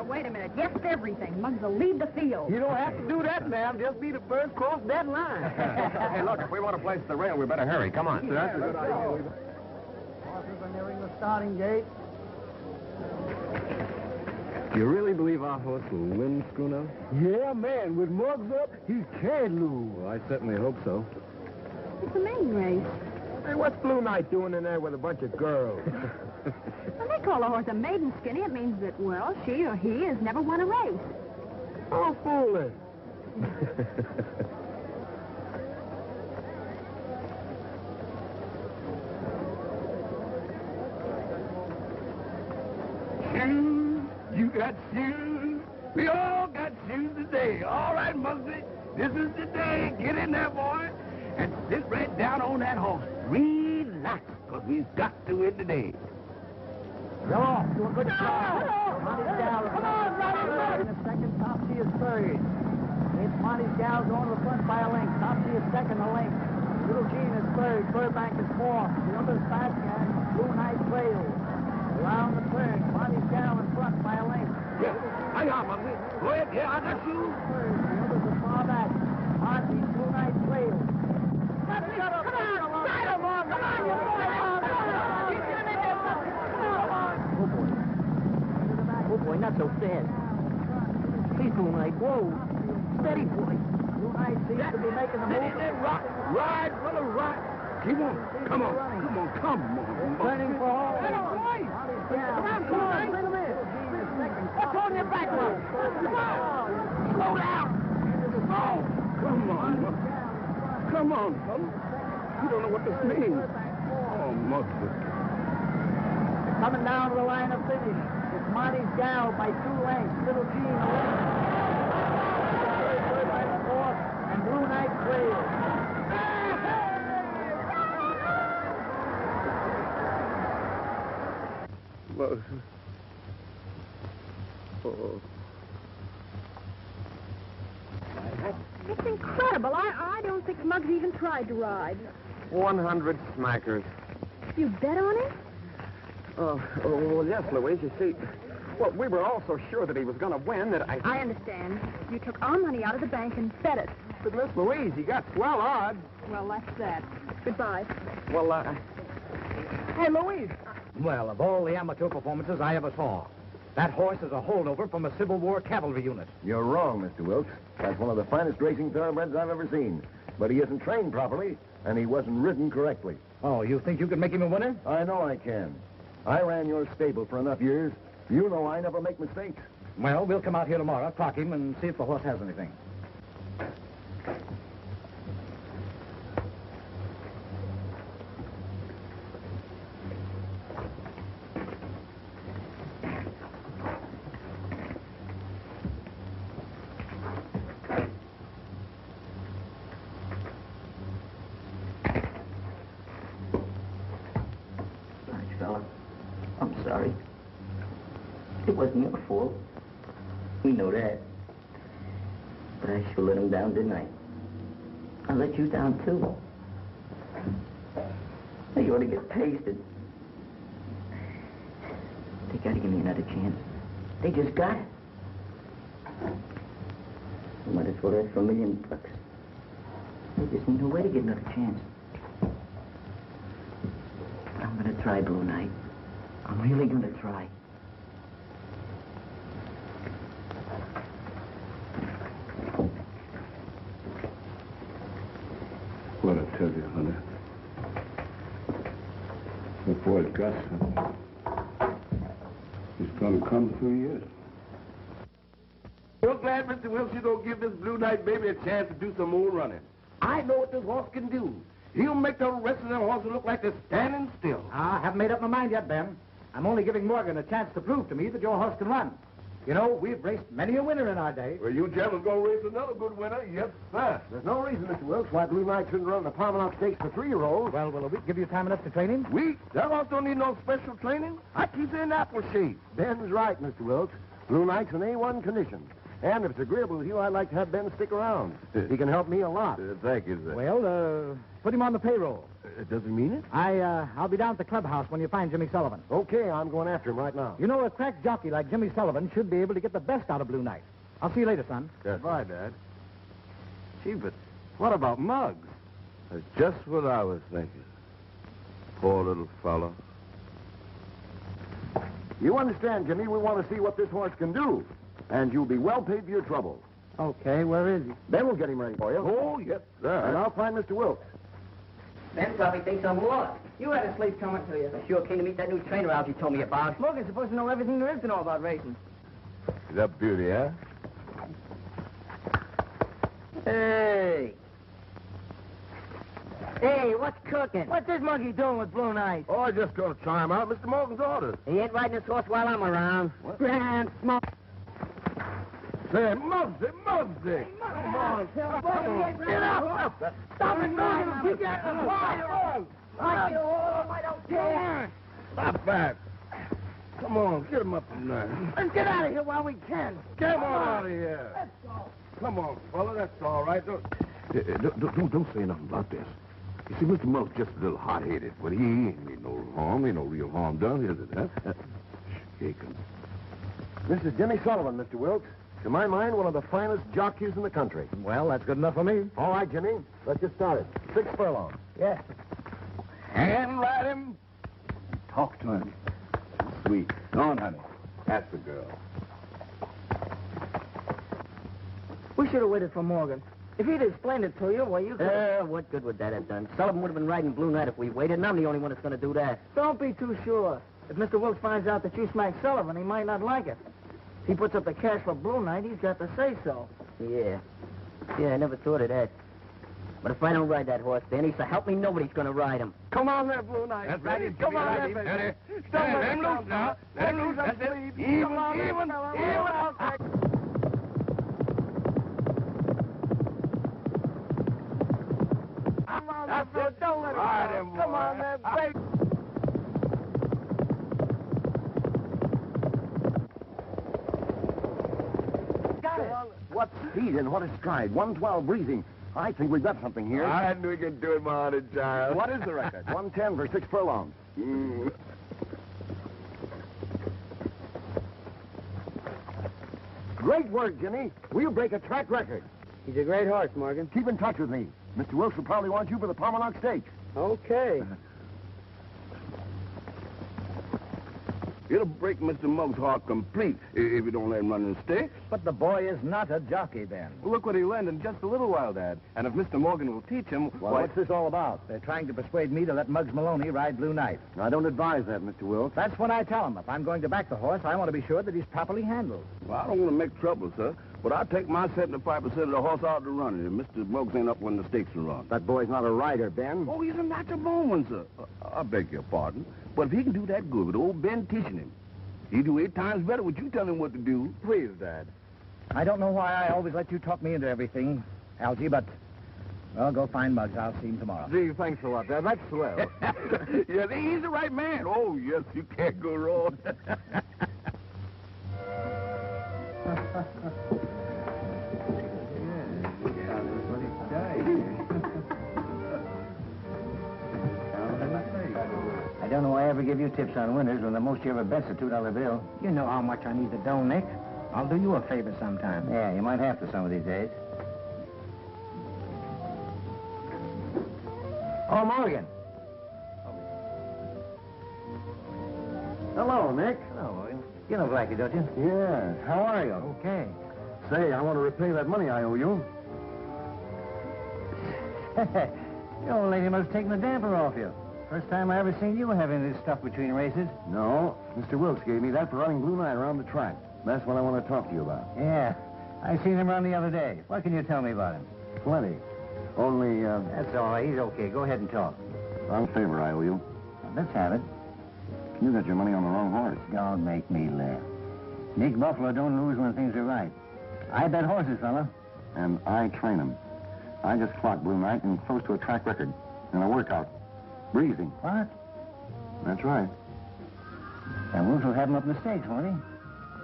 Wait a minute. Guess everything. Mugs will leave the field. You don't have to do that, ma'am. Just be the first cross that line. Hey, look, if we want to place the rail, we better hurry. Come on. That's a good idea. Horses are nearing the starting gate. Do you really believe our horse will win, Schooner? Yeah, man. With Muggs up, he can't lose. Well, I certainly hope so. It's a maiden race. Hey, what's Blue Knight doing in there with a bunch of girls? When they call a horse a maiden, Skinny, it means that, well, she or he has never won a race. Oh, fooling. Shoes, you got shoes. We all got shoes today. All right, Muggsy, this is the day. Get in there, boy, and sit right down on that horse. Relax, because we've got to win today. Hello, do a good job. Monty's gal. Come on, Ronnie. In the second, Topsy is third. It's Monty's gal going to the front by a length. Topsy is second, a length. Little Jean is third. Burbank is fourth. The other's fast gang. Blue Knight trails. Around the third. Monty's gal in front by a length. Yeah, hang on, Muggsy. Go ahead. Yeah, I got you. Third. The others are far back. Monty, Blue Knight trails. Come on, ride him on. Come on, you boy. Oh, boy, not so fast. Please, Blue Knight. Whoa. Steady, boy. Blue Knight seems to be making the move. Rock. Ride, brother, ride. Keep on. Come on. Come on. Turning for home. Come on, Bring him in. What's holding you back, Will? Come on. Slow down. Oh, come on. Come on, fella. You don't know what this means. Oh, Muggsy. Coming down to the line of finish. It's Monty's gal by 2 lengths. Little Jean, a length. Third by the fourth, and Blue Knight trails. Muggsy. Oh. It's incredible. I don't think Muggs even tried to ride. 100 smackers. You bet on it? Oh, yes, Louise. You see, well, we were all so sure that he was going to win that I understand. You took our money out of the bank and bet it. But Miss Louise, he got swell odds. Well, that's that. Goodbye. Well, Hey, Louise. Well, of all the amateur performances I ever saw, that horse is a holdover from a Civil War cavalry unit. You're wrong, Mr. Wilkes. That's one of the finest racing thoroughbreds I've ever seen. But he isn't trained properly, and he wasn't ridden correctly. Oh, you think you could make him a winner? I know I can. I ran your stable for enough years. You know I never make mistakes. Well, we'll come out here tomorrow, clock him, and see if the horse has anything. Fella, I'm sorry. It wasn't your fault. We know that. But I sure let him down, didn't I? I let you down, too. They ought to get pasted. They gotta give me another chance. They just got it. I might as well ask for $1 million. They just need no way to get another chance. I'm gonna try, Blue Knight. I'm really gonna try. What I tell you, honey. That boy's got something. He's gonna come through yet. Real glad Mr. Wilkes you don't give this Blue Knight baby a chance to do some more running. I know what this horse can do. He'll make the rest of them horses look like they're standing still. I haven't made up my mind yet, Ben. I'm only giving Morgan a chance to prove to me that your horse can run. You know, we've raced many a winner in our day. Well, you gentlemen gonna race another good winner? Yes, sir. There's no reason, Mr. Wilkes, why Blue Knight shouldn't run the Palmanock Stakes for 3-year-olds. Well, will a week give you time enough to train him? We? That horse don't need no special training. I keep it in apple shape. Ben's right, Mr. Wilkes. Blue Knight's in A1 condition. And if it's agreeable with you, I'd like to have Ben stick around. He can help me a lot. Thank you, sir. Well, put him on the payroll. Does he mean it? I'll be down at the clubhouse when you find Jimmy Sullivan. Okay, I'm going after him right now. You know, a crack jockey like Jimmy Sullivan should be able to get the best out of Blue Knight. I'll see you later, son. Goodbye, Dad. Gee, but what about Muggs? That's just what I was thinking. Poor little fellow. You understand, Jimmy, we want to see what this horse can do. And you'll be well paid for your trouble. Okay, where is he? Ben will get him ready for you. Oh, yes, sir. And I'll find Mr. Wilkes. Ben probably thinks I'm lost. You had a sleep coming to you. I sure came to meet that new trainer Algie told me about. Morgan's supposed to know everything there is to know about racing. Is that beauty, huh? Hey! Hey, what's cooking? What's this monkey doing with Blue Knight? Oh, I just gonna try him out. Mr. Morgan's orders. He ain't riding this horse while I'm around. What? Grand smoke. Say, Muggsy, Muggsy. Come on, get up! Stop it, Morgan! Keep that in the fire! I don't care! Stop that. Come on, get him up in there. Let's get out of here while we can. Come on out of here. Let's go. Come on, fella, that's all right. Don't say nothing about this. You see, Mr. Muggs just a little hot-headed, but he ain't mean no harm. Ain't no real harm done, is it, huh? Here he comes. This is Jimmy Sullivan, Mr. Wilkes. To my mind, one of the finest jockeys in the country. Well, that's good enough for me. All right, Jimmy. Let's get started. 6 furlongs. Yeah. Hand ride him. Talk to him. Sweet. Go on, honey. That's the girl. We should have waited for Morgan. If he'd explained it to you, well, you could... What good would that have done? Sullivan would have been riding Blue Knight if we waited, and I'm the only one that's going to do that. Don't be too sure. If Mr. Wilkes finds out that you smacked Sullivan, he might not like it. If he puts up the cash for Blue Knight, he's got to say so. Yeah. Yeah, I never thought of that. But if I don't ride that horse, Danny, so help me, nobody's going to ride him. Come on there, Blue Knight. That's right. Come on there, baby. Let him loose now. Let him loose. That's it. Even. That's it. Don't let him Ride go. him, Come boy. on there, baby. Got it. What speed and what a stride. 112 breezing. I think we've got something here. I knew we could do it, my honey child. What is the record? 110 for 6 furlongs. Great work, Jimmy. We'll break a track record. He's a great horse, Morgan. Keep in touch with me. Mr. Wilkes will probably want you for the Palmanock Stakes. Okay. It'll break Mr. Muggs' heart complete if you don't let him run in the stakes. But the boy is not a jockey, Ben. Look what he learned in just a little while, Dad. And if Mr. Morgan will teach him, Well, what's this all about? They're trying to persuade me to let Muggs Maloney ride Blue Knight. I don't advise that, Mr. Wilkes. That's what I tell him. If I'm going to back the horse, I want to be sure that he's properly handled. Well, I don't want to make trouble, sir. But I take my 75% of the horse out to run it. If Mr. Muggs ain't up when the stakes are run. That boy's not a rider, Ben. Oh, he's a natural born one, sir. I beg your pardon. But if he can do that good with old Ben teaching him, he'd do 8 times better with you telling him what to do. please, Dad. I don't know why I always let you talk me into everything, Algie, but... Well, go find Muggs. I'll see him tomorrow. Gee, thanks a lot, Dad. That's swell. Yeah, he's the right man. Oh, yes, you can't go wrong. I don't know why I ever give you tips on winners when the most you ever bet's a $2 bill. You know how much I need the dough, Nick. I'll do you a favor sometime. Yeah, you might have to some of these days. Oh, Morgan. Hello, Nick. Hello, Morgan. You know Blackie, don't you? Yeah. How are you? Okay. Say, I want to repay that money I owe you. The old lady must have taken the damper off you. First time I ever seen you having this stuff between races. No, Mr. Wilkes gave me that for running Blue Knight around the track. That's what I want to talk to you about. Yeah. I seen him run the other day. What can you tell me about him? Plenty. Only, That's all right. He's okay. Go ahead and talk. wrong favor I owe you. Let's have it. You got your money on the wrong horse. Don't make me laugh. Nick Buffalo don't lose when things are right. I bet horses, fella. And I train him. I just clocked Blue Knight and close to a track record in a workout. Breezing. What? That's right. And Wolf will have him up in the stakes, won't he?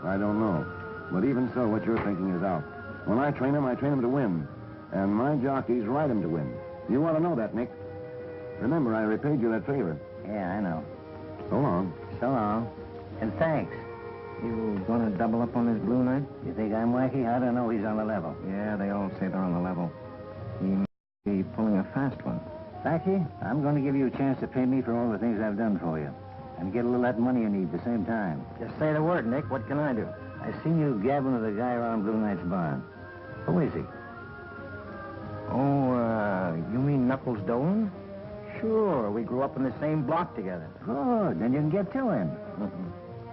I don't know. But even so, what you're thinking is out. When I train him to win. And my jockeys ride him to win. You want to know that, Nick. Remember, I repaid you that favor. Yeah, I know. So long. So long. And thanks. You gonna double up on this Blue Knight? You think I'm wacky? I don't know. He's on the level. Yeah, they all say they're on the level. He may be pulling a fast one. Blackie, I'm going to give you a chance to pay me for all the things I've done for you. And get a little of that money you need at the same time. Just say the word, Nick. What can I do? I seen you gabbing with a guy around Blue Knight's barn. Who is he? Oh, you mean Knuckles Dolan? Sure, we grew up in the same block together. Good, then you can get to him.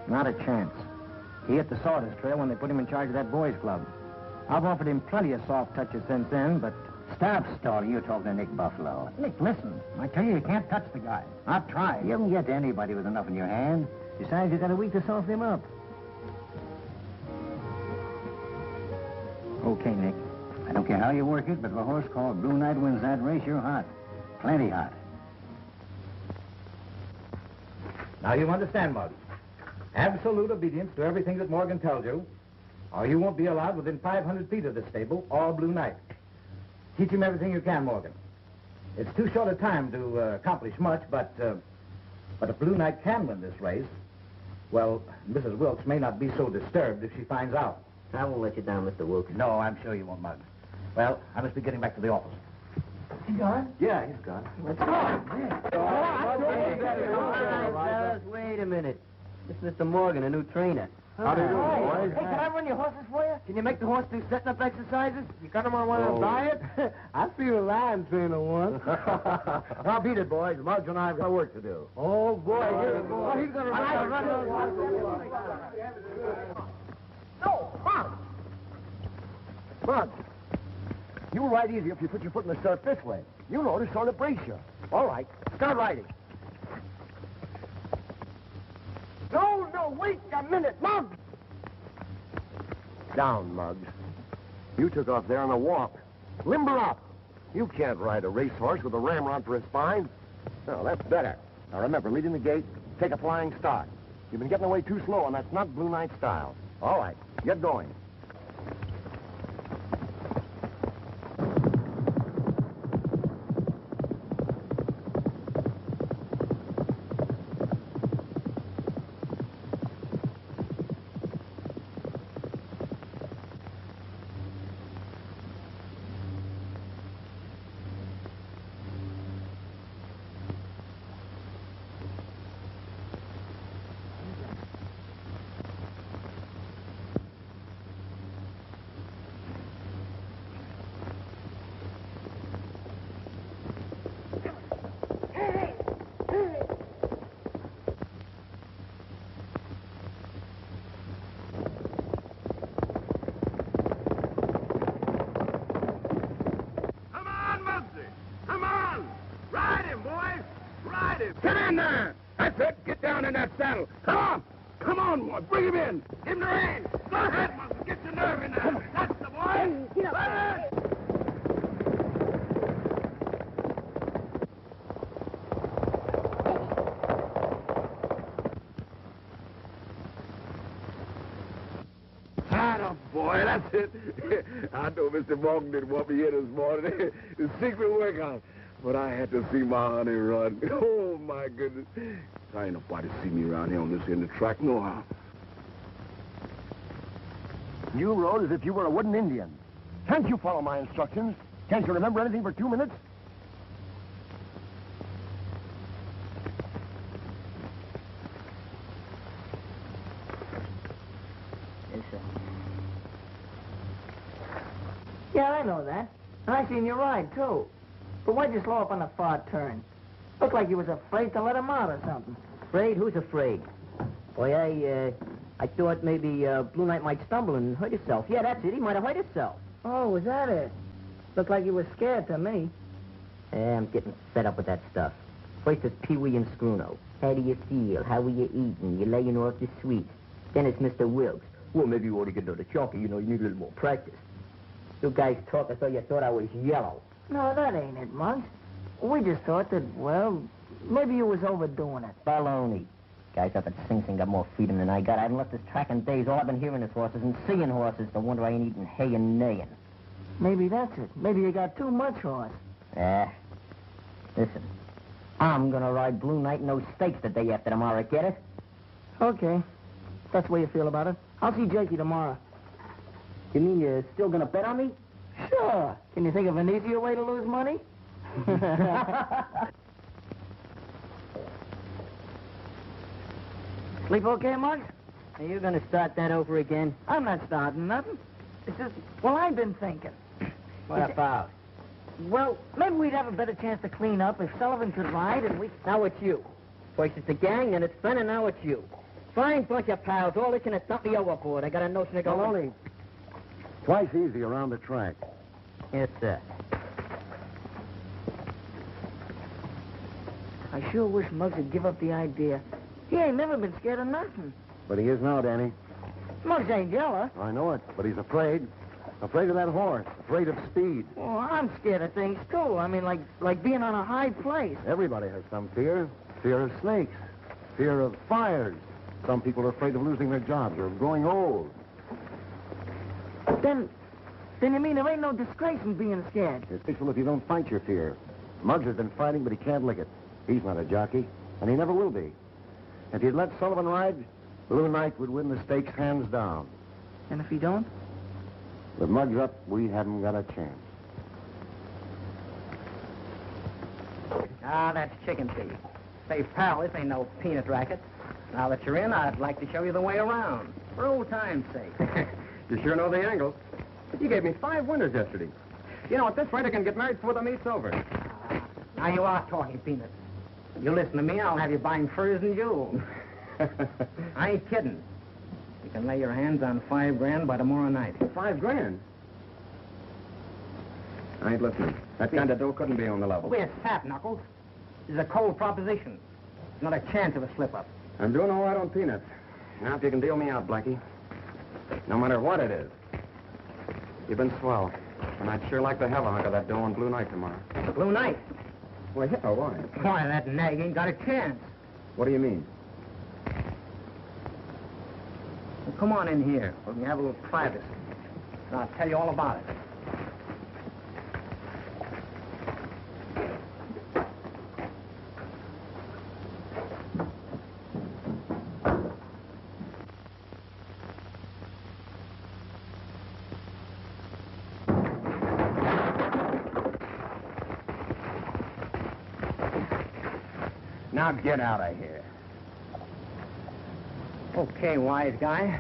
Not a chance. He hit the sawdust trail when they put him in charge of that boys' club. I've offered him plenty of soft touches since then, but... Stop stalling. You're talking to Nick Buffalo. Nick, listen. I tell you can't touch the guy. I've tried. You can get to anybody with enough in your hand. Besides, you got a week to soften him up. Okay, Nick. I don't care how you work it, but if a horse called Blue Knight wins that race, you're hot. Plenty hot. Now you understand, Muggs. Absolute obedience to everything that Morgan tells you, or you won't be allowed within 500 feet of the stable or Blue Knight. Teach him everything you can, Morgan. It's too short a time to accomplish much, but if Blue Knight can win this race, well, Mrs. Wilkes may not be so disturbed if she finds out. I won't let you down, Mr. Wilkes. No, I'm sure you won't, Muggs. Well, I must be getting back to the office. He gone? Yeah, he's gone. Let's go. All right, fellas, wait a minute. This is Mr. Morgan, a new trainer. How do you do, boys? Hey, can I run your horses for you? Can you make the horse do setting up exercises? You got him on one of the diet? I seen a lion trainer once. Now beat it, boys. Muggs and I have got work to do. Oh, boy. Oh, he's going to run those No, Mom. Muggs, you ride easy if you put your foot in the stirrup this way. You know to sort of brace you. All right, start riding. No, wait a minute, Muggs. Down, Muggs. You took off there on a walk. Limber up. You can't ride a racehorse with a ramrod for a spine. No, that's better. Now remember, leading the gate, take a flying start. You've been getting away too slow, and that's not Blue Knight style. All right, get going. Get in there! That's it! Get down in that saddle! Come on! Come on, boy! Bring him in! Give him the reins! Go ahead, Muscle! Get your nerve in there! That's the boy! Get up! Boy, that's it. I know Mr. Morgan didn't want me here this morning. The secret workout. But I had to see my honey run. Oh, my goodness. There ain't nobody see me around here on this end of the track, no how. You rode as if you were a wooden Indian. Can't you follow my instructions? Can't you remember anything for 2 minutes? Yes, sir. Yeah, I know that. And I seen you ride, too. But why'd you slow up on the far turn? Looked like you was afraid to let him out or something. Afraid? Who's afraid? Boy, I thought maybe Blue Knight might stumble and hurt himself. Yeah, that's it. He might have hurt himself. Oh, was that it? Looked like you was scared to me. I'm getting fed up with that stuff. First it's Pee-wee and Scruno. How do you feel? How are you eating? You laying off the sweets. Then it's Mr. Wilkes. Well, maybe you ought to get another chunky. You know, you need a little more practice. You guys talk as though you thought I was yellow. No, that ain't it, Muggs. We just thought that, well, maybe you was overdoing it. Baloney. Guys up at Sing Sing got more freedom than I got. I haven't left this track in days. All I've been hearing is horses and seeing horses. No wonder I ain't eating hay and neighing. Maybe that's it. Maybe you got too much horse. Listen. I'm gonna ride Blue Night in those stakes the day after tomorrow, get it? Okay. That's the way you feel about it. I'll see Jakey tomorrow. You mean you're still gonna bet on me? Sure. Can you think of an easier way to lose money? Sleep okay, Muggs? Are you gonna start that over again? I'm not starting nothing. It's just, well, I've been thinking. What about? Well, maybe we'd have a better chance to clean up if Sullivan could ride and we... Now it's you. First it's the gang, then it's Finn, and now it's you. Fine bunch of pals, all looking to dump me overboard. I got a notion to go... Maloney, twice easy around the track. Yes, sir. I sure wish Muggs would give up the idea. He ain't never been scared of nothing. But he is now, Danny. Muggs ain't yellow. I know it, but he's afraid. Afraid of that horse. Afraid of speed. Well, I'm scared of things, too. I mean, like being on a high place. Everybody has some fear. Fear of snakes. Fear of fires. Some people are afraid of losing their jobs or of growing old. Then you mean there ain't no disgrace in being scared? It's peaceful if you don't fight your fear. Muggs has been fighting, but he can't lick it. He's not a jockey, and he never will be. If he'd let Sullivan ride, Blue Knight would win the stakes hands down. And if he don't? With Muggs up, we haven't got a chance. Ah, that's chicken feed. Say, pal, this ain't no peanut racket. Now that you're in, I'd like to show you the way around. For old time's sake. You sure know the angles. You gave me 5 winners yesterday. You know, at this rate, I can get married before the meet's over. Now you are talking peanuts. You listen to me, I'll have you buying furs and jewels. I ain't kidding. You can lay your hands on $5 grand by tomorrow night. $5 grand? I ain't listening. That kind of dough couldn't be on the level. We're fat, Knuckles. This is a cold proposition. Not a chance of a slip-up. I'm doing all right on peanuts. Now, if you can deal me out, Blackie. No matter what it is. You've been swell. And I'd sure like to have a hunk of that dough on Blue Night tomorrow. The Blue Night? Well, yeah, why? Why, that nag ain't got a chance. What do you mean? Well, come on in here. We can have a little privacy. And I'll tell you all about it. Now get out of here. Okay, wise guy.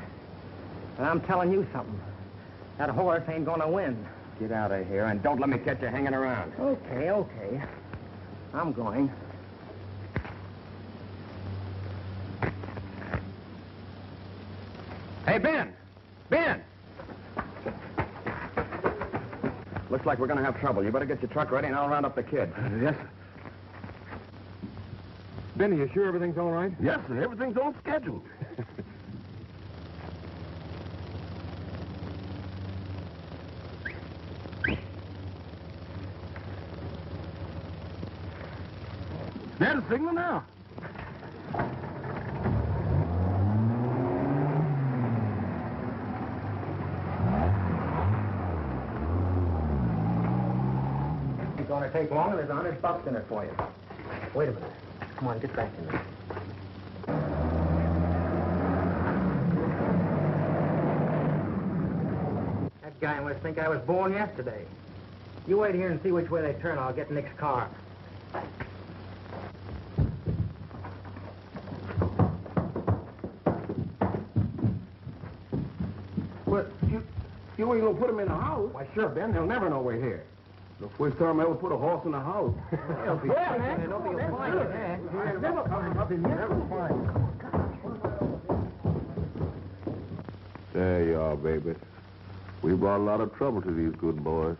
But I'm telling you something. That horse ain't gonna win. Get out of here and don't let me catch you hanging around. Okay, okay. I'm going. Hey, Ben! Ben! Looks like we're gonna have trouble. You better get your truck ready and I'll round up the kid. Yes, sir. Benny, you sure everything's all right? Yes, sir. Everything's on schedule. There's a signal now. It's gonna take longer. There's $100 in it for you. Wait a minute. Come on, get back in there. That guy must think I was born yesterday. You wait here and see which way they turn. I'll get Nick's car. But you ain't gonna put him in the house. Why, sure, Ben. They'll never know we're here. The first time I ever put a horse in the house. Well, man, don't be a fine. I've never come up in here. There you are, baby. We brought a lot of trouble to these good boys.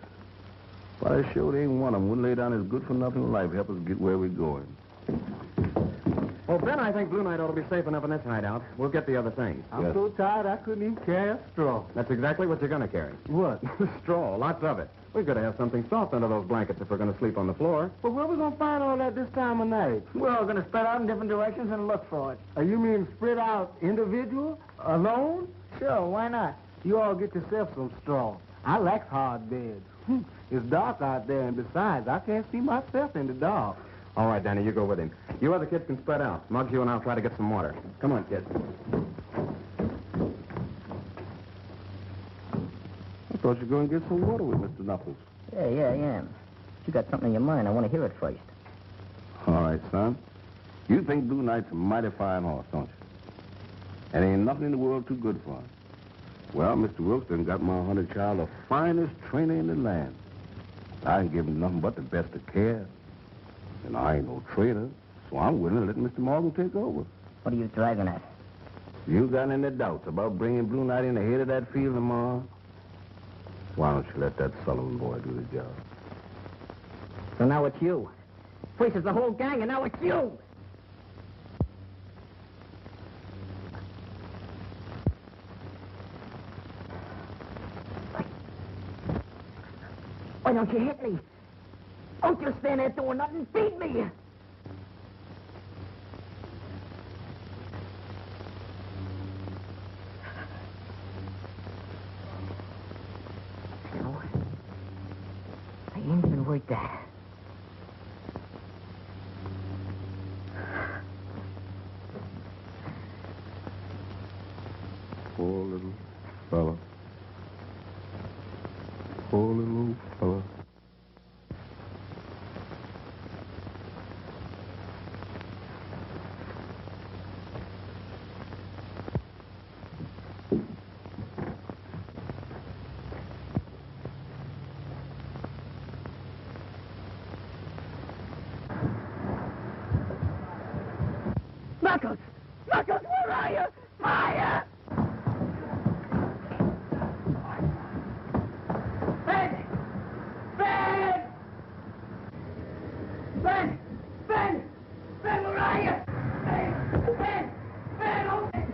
But I sure ain't one of them wouldn't lay down his good-for-nothing life to help us get where we're going. Well, Ben, I think Blue Night ought to be safe enough in this hideout. We'll get the other things. I'm so tired I couldn't even carry a straw. That's exactly what you're going to carry. What? Straw, lots of it. We've got to have something soft under those blankets if we're going to sleep on the floor. But where we going to find all that this time of night? We're all going to spread out in different directions and look for it. You mean spread out individual? Alone? Sure, why not? You all get yourself some straw. I like hard beds. It's dark out there, and besides, I can't see myself in the dark. All right, Danny, you go with him. You other kids can spread out. Muggs, you and I'll try to get some water. Come on, kids. I thought you were going to get some water with Mr. Knuckles. Yeah, I am. You got something in your mind. I want to hear it first. All right, son. You think Blue Knight's a mighty fine horse, don't you? And ain't nothing in the world too good for him. Well, Mr. Wilkes done got my hunter child the finest trainer in the land. I ain't give him nothing but the best of care. And I ain't no trainer, so I'm willing to let Mr. Morgan take over. What are you driving at? You got any doubts about bringing Blue Knight in the head of that field tomorrow? Why don't you let that Sullivan boy do the job? So now it's you. First it's the whole gang, and now it's you. Why don't you hit me? Don't you stand there doing nothing. Beat me. No. I ain't even worth that. Poor little fella. Poor little fella. Knuckles! Knuckles, where are you? Fire! Ben! Ben! Ben! Ben! Ben, where are you? Ben! Ben! Ben, open!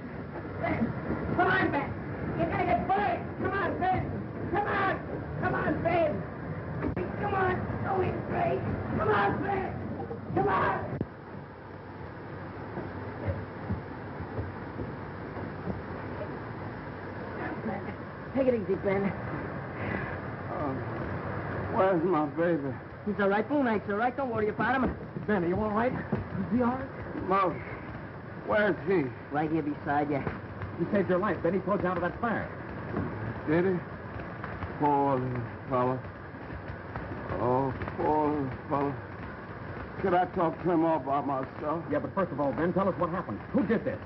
Ben! Come on, Ben! You're gonna get burned! Come on, Ben! Come on! Come on, Ben! Come on! Don't be afraid! Come on, Ben! Come on! Take it easy, Ben. Where's my baby? He's all right. Blue Knight's all right. Don't worry about him. Ben, are you all right? Is he all right? Mouse, where's he? Right here beside you. He saved your life. Then he pulled you out of that fire. Did he? Poor little fella. Oh, poor little fella. Could I talk to him all by myself? Yeah, but first of all, Ben, tell us what happened. Who did this?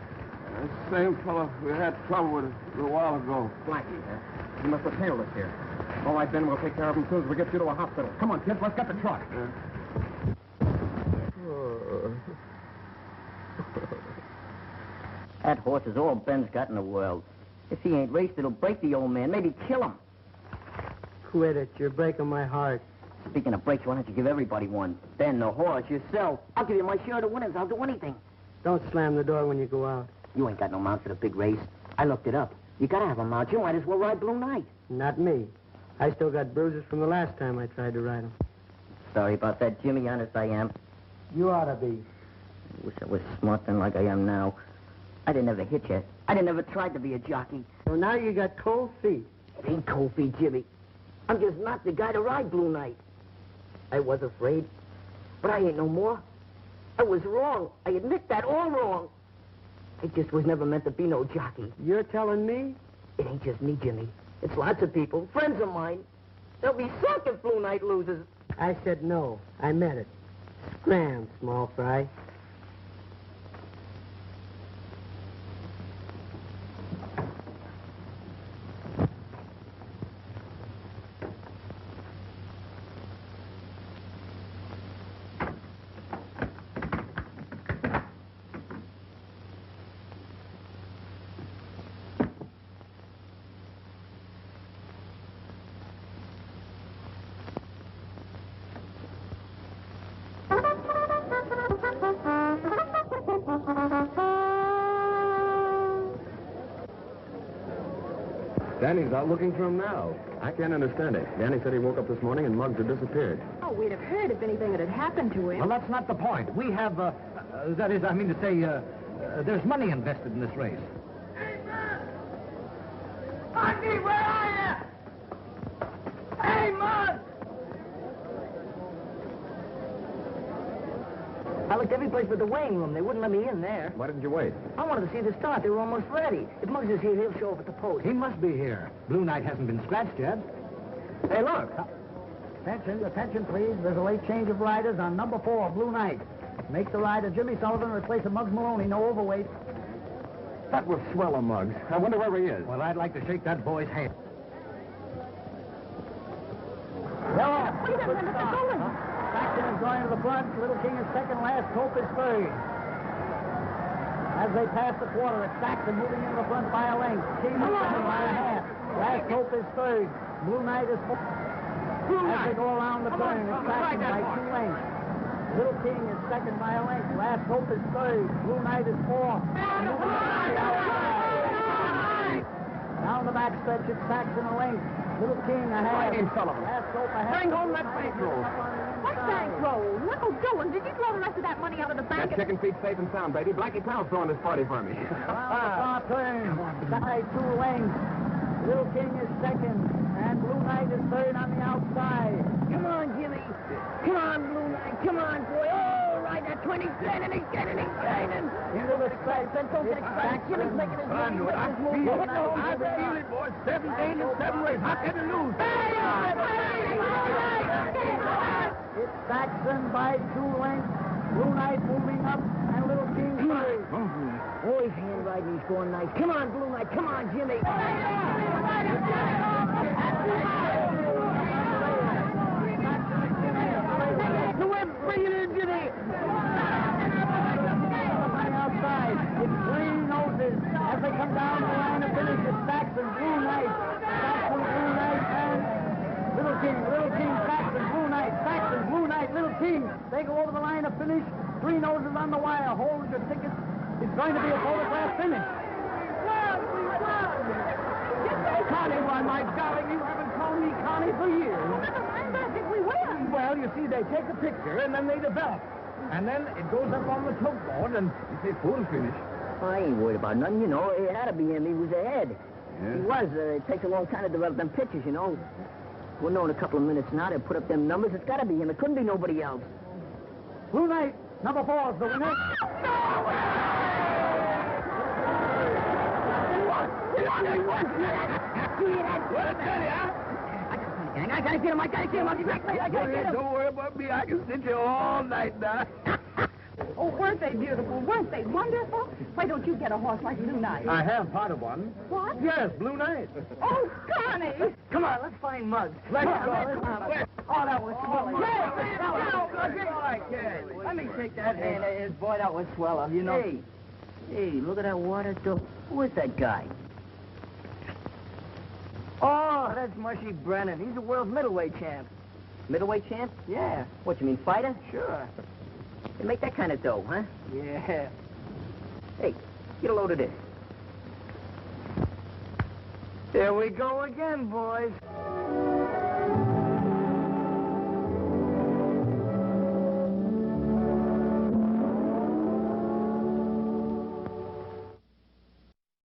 The same fella we had trouble with a little while ago. Blackie, He must have tailed us here. All right, Ben, we'll take care of him as soon as we get you to a hospital. Come on, kids, let's get the truck. That horse is all Ben's got in the world. If he ain't raced, it'll break the old man. Maybe kill him. Quit it. You're breaking my heart. Speaking of breaks, why don't you give everybody one? Ben, the horse, yourself. I'll give you my share of the winnings. I'll do anything. Don't slam the door when you go out. You ain't got no mount for the big race. I looked it up. You gotta have a mount. You might as well ride Blue Knight. Not me. I still got bruises from the last time I tried to ride him. Sorry about that, Jimmy. Honest, I am. You ought to be. Wish I was smart then like I am now. I didn't ever hit you. I didn't ever tried to be a jockey. So now you got cold feet. It ain't cold feet, Jimmy. I'm just not the guy to ride Blue Knight. I was afraid, but I ain't no more. I was wrong. I admit that, all wrong. I just was never meant to be no jockey. You're telling me? It ain't just me, Jimmy. It's lots of people, friends of mine. They'll be sunk if Blue Knight loses. I said no. I meant it. Scram, small fry. Danny's out looking for him now. I can't understand it. Danny said he woke up this morning and Muggs had disappeared. Oh, we'd have heard if anything had happened to him. Well, that's not the point. We have, that is, I mean to say, there's money invested in this race. Monty, where are you? Hey, Mug! I looked every place but the weighing room. They wouldn't let me in there. Why didn't you wait? I wanted to see the start. They were almost ready. If Muggs is here, he'll show up at the post. He must be here. Blue Knight hasn't been scratched yet. Hey, look. Attention, please. There's a late change of riders on number 4, Blue Knight. Make the rider Jimmy Sullivan replace Muggs Maloney, no overweight. That was swell of Muggs. I wonder where he is. Well, I'd like to shake that boy's hand. Saxon is going to the front. Little King is second. Last Hope is third. As they pass the quarter, it's Saxon moving into the front by a length. King is second by a half. Last Hope is third. Blue Knight is fourth. As they go around the turn, it's Saxon by 2 lengths. Little King is second by a length. Last Hope is third. Blue Knight is fourth. Moving on the outside. Down the backstretch, it's Saxon a length. Little King a half. Last Hope a half. Bring home that bankroll. What bankroll? No, Dolan, did you throw the rest of that money out of the bank? That chicken feet's safe and sound, baby. Blackie Powell's throwing this party for me. Around the far turn, by 2 lengths. Little King is second, and Blue Knight is third on the outside. Come on, Jimmy. Come on, Blue Knight. Come on, boy. Oh, right, that 20 cent, and he's getting. Into the stretch. Don't get excited. Jimmy's making his move. I feel it, boys. 7 days and 7 ways. How can you lose? It's Saxon by 2 lengths. Blue Knight moving up, and Little King third. Oh, he's hand riding. He's going nice. Come on, Blue Knight. Come on, Jimmy. Bring it in, Jimmy. Outside, it's 3 noses as they come down the line of finish. It's Saxon, Blue Knight, Saxon, Blue Knight, and Little King, Saxon, Blue Knight, Saxon, Blue Knight, Little King. They go over the line of finish. 3 noses on the wire. Hold your tickets. It's going to be a photograph finish. Connie, why, my darling, you haven't called me Connie for years. I think we win. Well, you see, they take a picture, and then they develop. And then it goes up on the choke board, and it's a full finish. I ain't worried about nothing, you know. It had to be him. He was ahead. Yeah. He was. It takes a long time to develop them pictures, you know. We'll know in a couple of minutes now. They'll put up them numbers. It's got to be him. It couldn't be nobody else. Blue Knight, number 4 is the winner. I gotta get him. I gotta get him. Don't worry about me. I can sit here all night now. Oh, weren't they beautiful? Weren't they wonderful? Why don't you get a horse like Blue Knight? I have part of one. What? Yes, Blue Knight. Oh, Connie! Come on, let's find Muggs. Let's go. Oh, that was swell. Let me take that hand of his. Boy, that was swell, you know. Hey, look at that water, too. Who is that guy? Oh, that's Mushy Brennan. He's the world's middleweight champ. Middleweight champ? Yeah. What, you mean fighter? Sure. They make that kind of dough, huh? Yeah. Hey, get a load of this. Here we go again, boys.